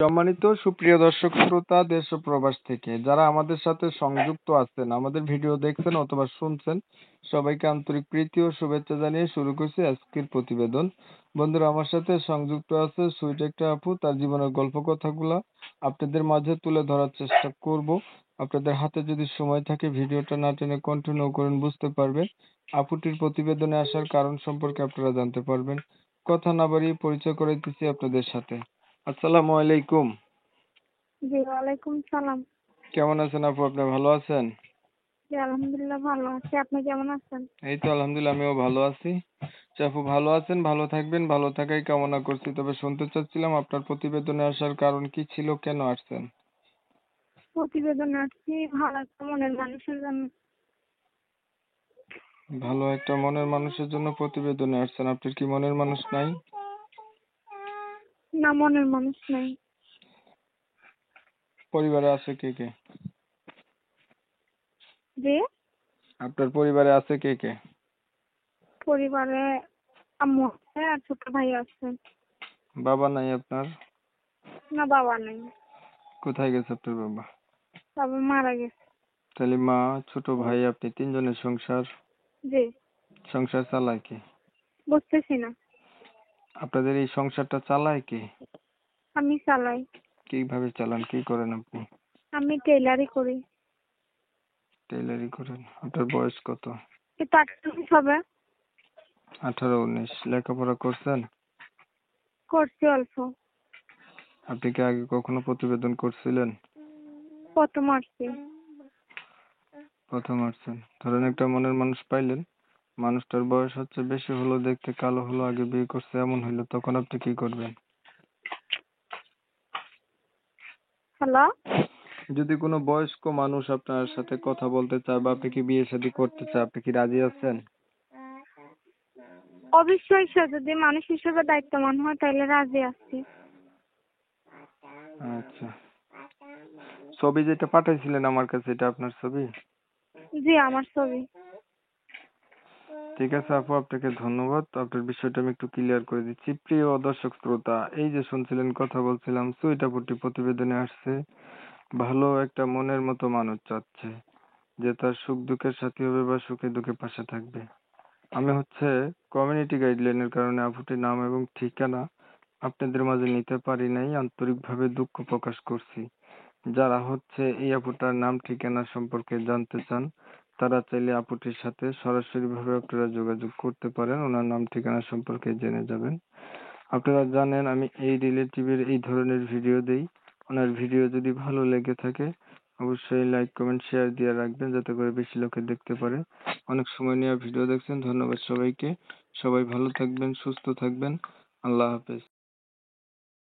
সম্মানিত সুপ্রিয় দর্শক শ্রোতা দেশ ও প্রবাস থেকে যারা আমাদের সাথে সংযুক্ত আছেন, আমাদের ভিডিও দেখছেন অথবা শুনছেন, সবাইকে আন্তরিক প্রীতি ও শুভেচ্ছা জানিয়ে শুরু করছি আজকের প্রতিবেদন। বন্ধুরা, আমার সাথে সংযুক্ত আছে সুইট একটা আপু। তার জীবনের গল্প কথাগুলা আপনাদের মাঝে তুলে ধরার চেষ্টা করব। আপনাদের হাতে যদি সময় থাকে ভিডিওটা না টেনে কন্টিনিউ করেন, বুঝতে পারবেন আপুটির প্রতিবেদনে আসার কারণ সম্পর্কে আপনারা জানতে পারবেন। কথা না বাড়িয়ে পরিচয় করাইতেছি আপনাদের সাথে। আসসালামু আলাইকুম। জি, ওয়ালাইকুম সালাম। কেমন আছেন আপু? আপনি ভালো আছেন? জি, আলহামদুলিল্লাহ ভালো আছি। আপনি কেমন আছেন? এই তো আলহামদুলিল্লাহ, আমিও ভালো আছি। আপু ভালো আছেন, ভালো থাকবেন, ভালো থাকাই কামনা করছি। তবে শুনতে চাচ্ছিলাম আপনার প্রতিবেদনে আসার কারণ কি ছিল, কেন আসছেন? প্রতিবেদন আসছি ভালো একটা মনের মানুষের জন্য। ভালো একটা মনের মানুষের জন্য প্রতিবেদনে আসছেন। আপনার কি মনের মানুষ নাই? না, মনের মানুষ নাই। পরিবারে আছে কে কে? যে আপনার পরিবারে আছে কে কে? পরিবারে আম্মু আছে আর ছোট ভাই আছে। বাবা নাই আপনার? না, বাবা নেই। কোথায় গেছে আপনার বাবা? বাবা মারা গেছে। তাহলে মা, ছোট ভাই, আপনি তিনজনের সংসার। জি। সংসার চালায় কে? বুঝতেছি না। আপনাদের এই সংসারটা চালায় কে? আমি চালাই। কিভাবে চালান, কি করেন আপনি? আমি টেইলারি করি। টেইলারি করেন। আপনার বয়স কত? কিন্তু 48 হবে। 18-19। লেখাপড়া করছেন? করছি অল্প। আপনি কি আগে কখনো প্রতিবেদন করছিলেন? প্রথম আসছি। প্রথম আসছেন। ধরেন একটা মনের মানুষ পাইলেন, মানুষটার বয়স হচ্ছে বেশি হলো, দেখতে কালো হলো, আগে বিয়ে করছে, এমন হইলো, তখন আপনি কি করবেন? হ্যালো। যদি কোনো বয়স্ক মানুষ আপনার সাথে কথা বলতে চায় বা আপনি কি বিয়ে শাদী করতে চায়, আপনি কি রাজি আছেন? অবশ্যই সে যদি মানুষ হিসেবে দায়িত্ববান হয় তাহলে রাজি আছি। আচ্ছা, ছবি যেটা পাঠাইছিলেন আমার কাছে, এটা আপনার ছবি? জি, আমার ছবি। ঠিক আছে আপু, আপনাকে ধন্যবাদ। আপনার বিষয়টা আমি একটু ক্লিয়ার করে দিচ্ছি। প্রিয় দর্শক শ্রোতা, এই যে শুনছিলেন, কথা বলছিলাম, সুইটাপুটি প্রতিবেদনে আসছে। ভালো একটা মনের মতো মানুষ চাচ্ছে, যে তার সুখ দুঃখের সাথী হবে বা সুখে দুঃখে পাশে থাকবে। আমি হচ্ছে কমিউনিটি গাইডলাইনের কারণে আপুটির নাম এবং ঠিকানা আপনাদের মাঝে নিতে পারি নাই, আন্তরিকভাবে দুঃখ প্রকাশ করছি। যারা হচ্ছে এই আপুটার নাম ঠিকানা সম্পর্কে জানতে চান, তারা চাইলে আপুটির সাথে সরাসরি ভাবে আপনারা যোগাযোগ করতে পারেন, ওনার নাম ঠিকানা সম্পর্কে জেনে যাবেন। আপনারা জানেন আমি এই রিলেটিভের এই ধরনের ভিডিও দেই। ওনার ভিডিও যদি ভালো লেগে থাকে অবশ্যই লাইক কমেন্ট শেয়ার দিয়ে রাখবেন, যাতে করে বেশি লোকে দেখতে পারে। অনেক সময় নিয়ে ভিডিও দেখছেন, ধন্যবাদ সবাইকে। সবাই ভালো থাকবেন, সুস্থ থাকবেন। আল্লাহ হাফেজ।